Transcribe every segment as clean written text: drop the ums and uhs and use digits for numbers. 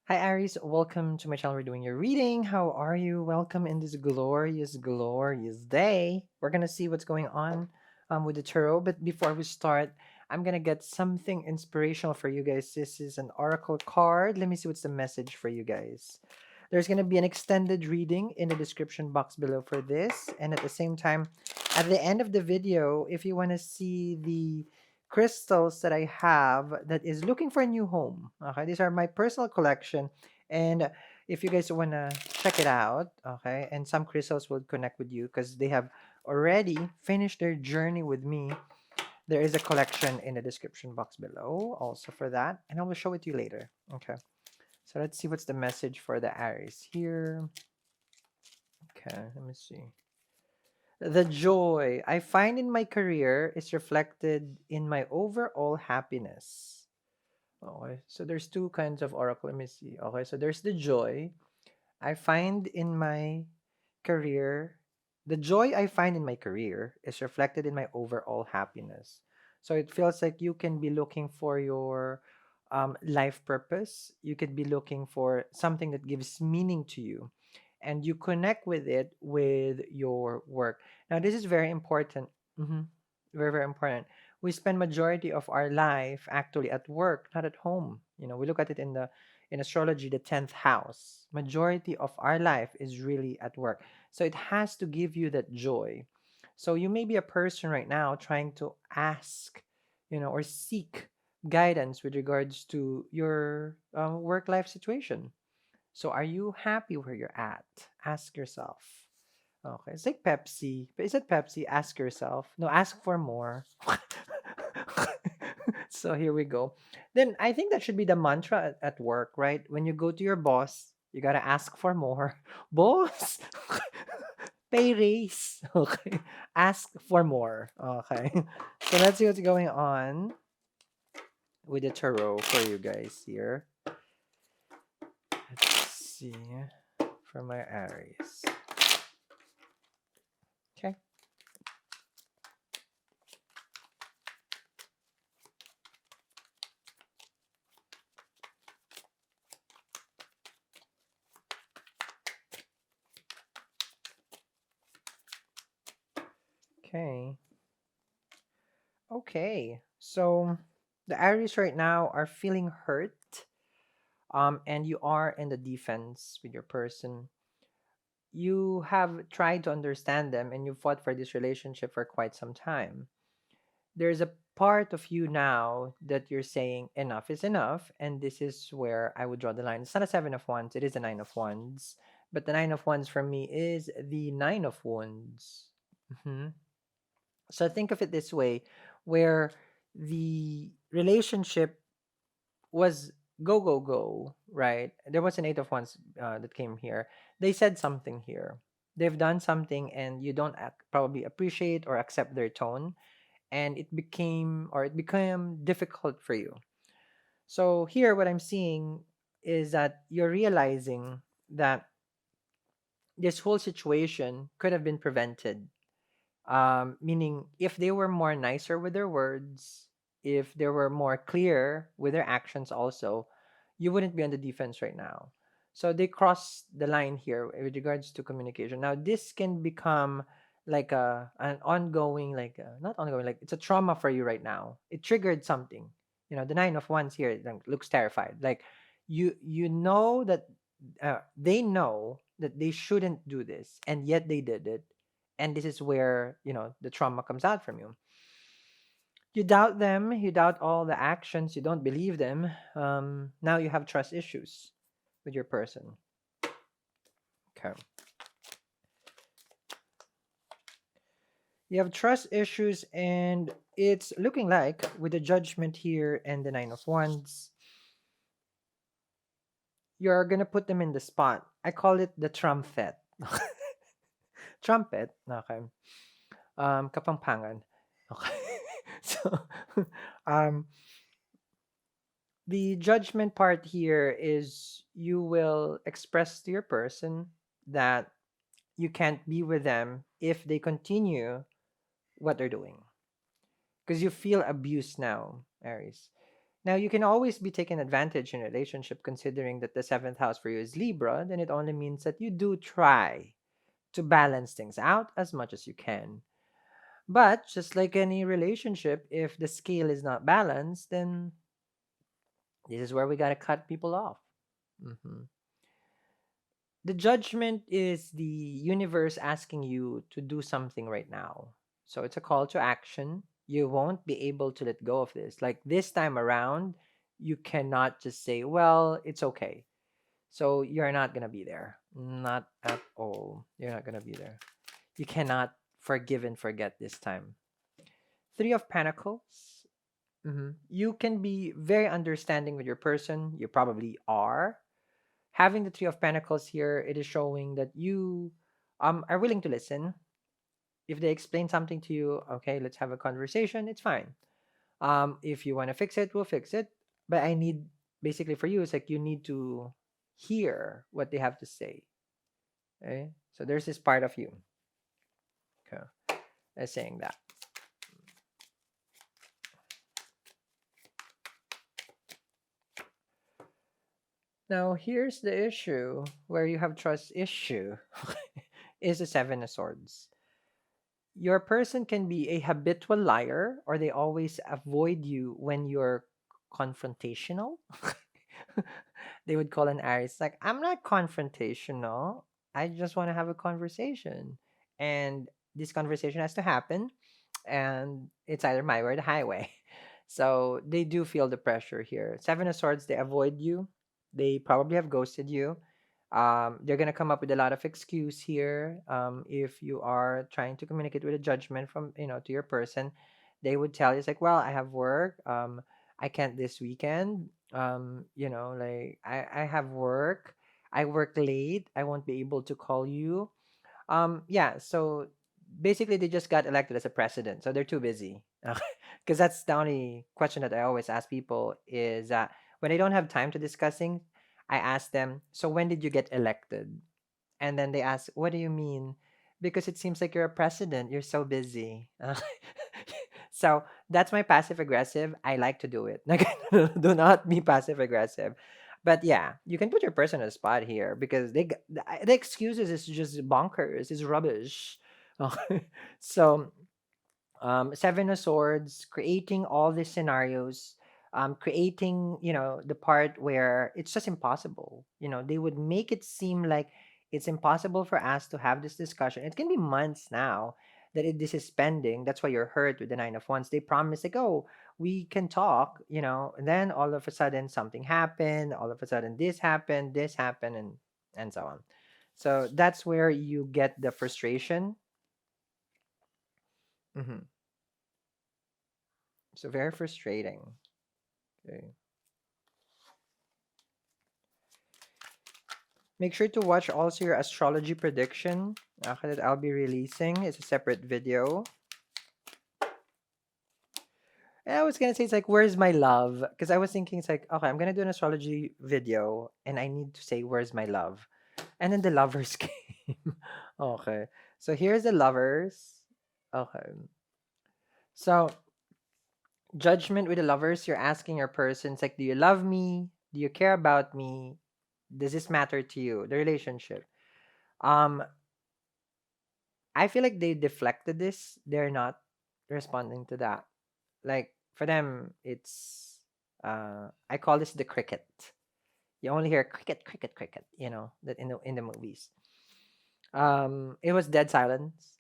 Hi, Aries. Welcome to my channel. We're doing your reading. How are you? Welcome in this glorious, glorious day. We're going to see what's going on with the tarot. But before we start, I'm going to get something inspirational for you guys. This is an oracle card. Let me see what's the message for you guys. There's going to be an extended reading in the description box below for this. And at the same time, at the end of the video, if you want to see the crystals that I have that is looking for a new home. Okay, these are my personal collection, and if you guys want to check it out, okay, and some crystals will connect with you because they have already finished their journey with me. There is a collection in the description box below also for that, and I will show it to you later. Okay, so let's see what's the message for the Aries here. Okay, let me see. The joy I find in my career is reflected in my overall happiness. Okay, so there's two kinds of oracle. Let me see. Okay, so there's the joy I find in my career. The joy I find in my career is reflected in my overall happiness. So it feels like you can be looking for your life purpose. You could be looking for something that gives meaning to you, and you connect with it with your work. Now, this is very important. Very, very important. We spend majority of our life actually at work, not at home. We look at it in astrology, the 10th house. Majority of our life is really at work. So it has to give you that joy. So you may be a person right now trying to ask, or seek guidance with regards to your work life situation. So are you happy where you're at? Ask yourself. Okay, it's like Pepsi. But is it Pepsi? Ask yourself. No, ask for more. So here we go. Then I think that should be the mantra at work, right? When you go to your boss, you gotta ask for more. Boss, pay raise. Okay, ask for more. Okay, so let's see what's going on with the tarot for you guys here. Let's see for my Aries. Okay. Okay. Okay. So the Aries right now are feeling hurt. And you are in the defense with your person. You have tried to understand them and you fought for this relationship for quite some time. There's a part of you now that you're saying enough is enough, and this is where I would draw the line. It's not a seven of wands, it is a nine of wands. But the nine of wands for me is the nine of wands. Mhm. So think of it this way, where the relationship was go go go, right? There was an eight of wands that came here. They said something here. They've done something, and you don't probably appreciate or accept their tone, and it became difficult for you. So here, what I'm seeing is that you're realizing that this whole situation could have been prevented. Meaning, if they were more nicer with their words, if they were more clear with their actions, also, you wouldn't be on the defense right now. So they crossed the line here with regards to communication. Now, this can become like an ongoing, like not ongoing, like it's a trauma for you right now. It triggered something. The nine of wands here like, looks terrified. Like you know that they know that they shouldn't do this, and yet they did it, and this is where the trauma comes out from you. You doubt them, you doubt all the actions, you don't believe them. Now you have trust issues with your person. Okay, you have trust issues, and it's looking like with the judgment here and the nine of wands, you're gonna put them in the spot. I call it the trumpet. Trumpet. Okay. Kapampangan. Okay. So um the judgment part here is you will express to your person that you can't be with them if they continue what they're doing, because you feel abused now, Aries. Now, you can always be taken advantage in a relationship considering that the seventh house for you is Libra, then it only means that you do try to balance things out as much as you can. But just like any relationship, if the scale is not balanced, then this is where we got to cut people off. Mhm. The judgment is the universe asking you to do something right now. So it's a call to action. You won't be able to let go of this. Like this time around, you cannot just say, well, it's okay. So you're not going to be there. Not at all. You're not going to be there. You cannot forgive and forget this time. Three of Pentacles. You can be very understanding with your person. You probably are. Having the Three of Pentacles here, it is showing that you are willing to listen. If they explain something to you, okay, let's have a conversation. It's fine. If you want to fix it, we'll fix it. But I need basically for you, it's like you need to hear what they have to say. Okay, so there's this part of you, okay, that's saying that. Now here's the issue where you have trust issue is the Seven of Swords. Your person can be a habitual liar or they always avoid you when you're confrontational. They would call an Aries like, I'm not confrontational. I just want to have a conversation. And this conversation has to happen. And it's either my way or the highway. So they do feel the pressure here. Seven of Swords, they avoid you. They probably have ghosted you. They're gonna come up with a lot of excuse here. If you are trying to communicate with a judgment from to your person, they would tell you it's like, well, I have work. I can't this weekend. Like I have work. I work late. I won't be able to call you. Yeah, so basically they just got elected as a president, so they're too busy. Because that's the only question that I always ask people is that when they don't have time to discussing, I ask them, so when did you get elected? And then they ask, what do you mean? Because it seems like you're a president, you're so busy. So that's my passive aggressive. I like to do it. Like, do not be passive aggressive. But yeah, you can put your person on the spot here because the excuses is just bonkers. It's rubbish. So Seven of Swords, creating all these scenarios, creating, the part where it's just impossible. They would make it seem like it's impossible for us to have this discussion. It can be months now that this is pending. That's why you're hurt with the Nine of Wands. They promise like, oh, we can talk, and then all of a sudden something happened. All of a sudden this happened, and so on. So that's where you get the frustration. Hmm. So very frustrating. Okay. Make sure to watch also your astrology prediction that I'll be releasing. It's a separate video. And I was gonna say it's like, where's my love? Because I was thinking it's like, okay, I'm gonna do an astrology video, and I need to say, where's my love? And then the lovers came. Okay, so here's the lovers. Okay, so judgment with the lovers. You're asking your person, it's like, do you love me? Do you care about me? Does this matter to you? The relationship. Um, I feel like they deflected this. They're not responding to that. Like for them, it's I call this the cricket. You only hear cricket, cricket, cricket. That in the movies. It was dead silence.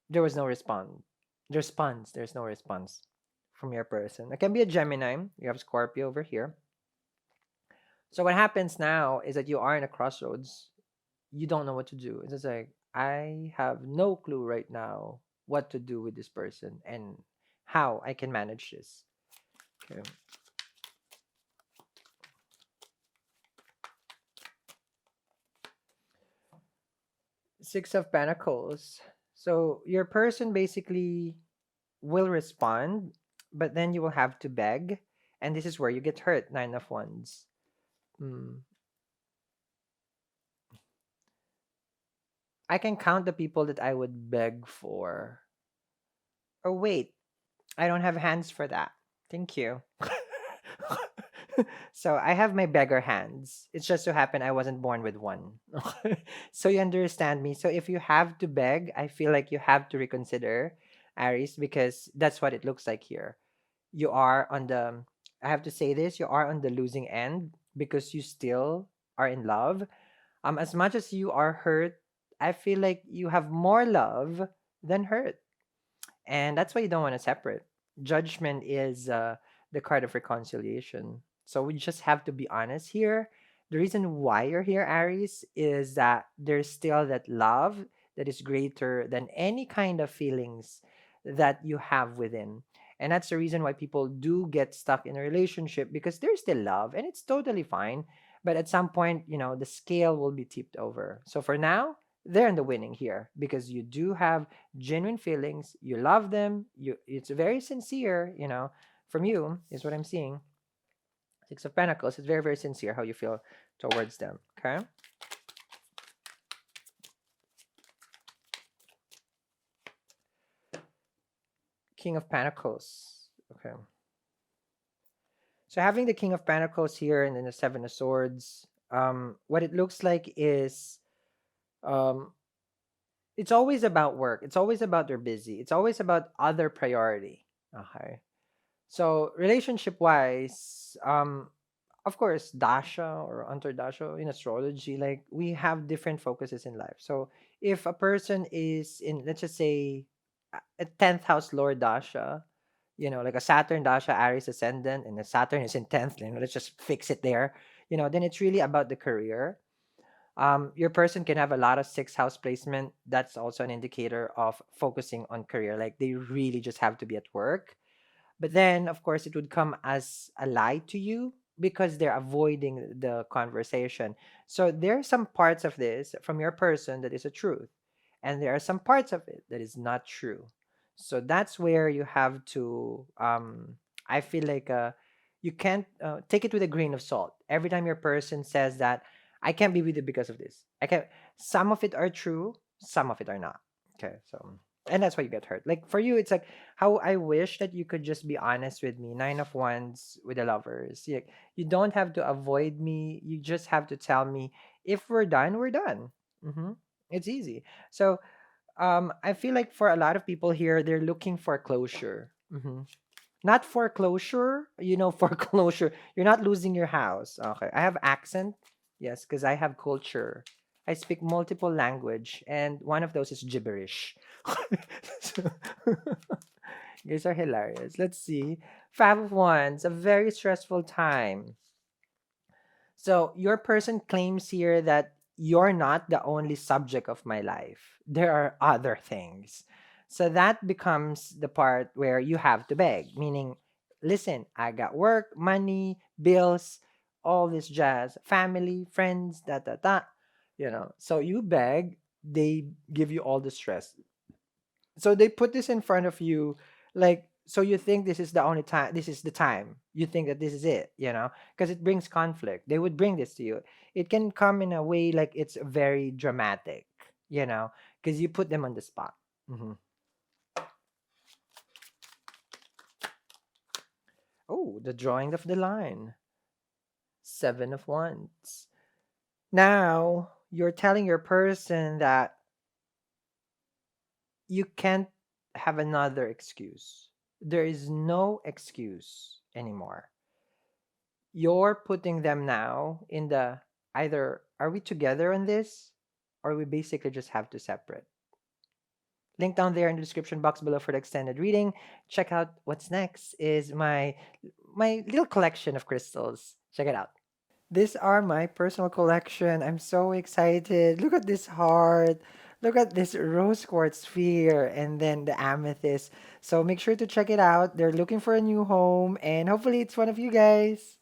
There was no response. There's no response from your person. It can be a Gemini. You have Scorpio over here. So what happens now is that you are in a crossroads. You don't know what to do. It's just like, I have no clue right now what to do with this person and how I can manage this. Okay. Six of Pentacles. So your person basically will respond, but then you will have to beg. And this is where you get hurt. Nine of Wands. Hmm. I can count the people that I would beg for. Oh, wait. I don't have hands for that. Thank you. So I have my beggar hands. It's just so happen I wasn't born with one. So you understand me. So if you have to beg, I feel like you have to reconsider, Aries, because that's what it looks like here. You are on the, I have to say this, you are on the losing end because you still are in love. As much as you are hurt, I feel like you have more love than hurt, and that's why you don't want to separate. Judgment is the card of reconciliation. So we just have to be honest here. The reason why you're here, Aries, is that there's still that love that is greater than any kind of feelings that you have within. And that's the reason why people do get stuck in a relationship, because there's still love and it's totally fine. But at some point, the scale will be tipped over. So for now, they're in the winning here because you do have genuine feelings. You love them. It's very sincere, from you is what I'm seeing. Six of Pentacles. It's very, very sincere how you feel towards them. Okay. King of Pentacles. Okay. So having the King of Pentacles here and then the Seven of Swords, what it looks like is um it's always about work. It's always about they're busy. It's always about other priority. Okay. So relationship wise, of course, Dasha or Antardasha in astrology, like we have different focuses in life. So if a person is in, let's just say, a 10th house Lord Dasha, like a Saturn Dasha, Aries ascendant, and the Saturn is in 10th, let's just fix it there, then it's really about the career. Your person can have a lot of sixth house placement. That's also an indicator of focusing on career. Like they really just have to be at work, but then, of course, it would come as a lie to you because they're avoiding the conversation. So there are some parts of this from your person that is a truth, and there are some parts of it that is not true. So that's where you have to. I feel like you can't take it with a grain of salt. Every time your person says that I can't be with you because of this, I can. Some of it are true, some of it are not. Okay, so and that's why you get hurt. Like for you, it's like how I wish that you could just be honest with me. Nine of Wands with the lovers. You don't have to avoid me. You just have to tell me if we're done, we're done. It's easy. So I feel like for a lot of people here, they're looking for closure. Not foreclosure, foreclosure. You're not losing your house. Okay. I have accent. Yes, because I have culture. I speak multiple language, and one of those is gibberish. So, you guys are hilarious. Let's see. Five of Wands, a very stressful time. So your person claims here that you're not the only subject of my life. There are other things. So that becomes the part where you have to beg, meaning, listen, I got work, money, bills, all this jazz, family, friends, da da da. So you beg, they give you all the stress. So they put this in front of you, like, so you think this is the only time, this is the time you think that this is it, because it brings conflict. They would bring this to you. It can come in a way like it's very dramatic, because you put them on the spot. hmm Oh, the drawing of the line. Seven of Wands. Now you're telling your person that you can't have another excuse. There is no excuse anymore. You're putting them now in the, either are we together on this, or we basically just have to separate. Link down there in the description box below for the extended reading. Check out what's next is my little collection of crystals. Check it out. These are my personal collection. I'm so excited. Look at this heart. Look at this rose quartz sphere and then the amethyst. So make sure to check it out. They're looking for a new home and hopefully it's one of you guys.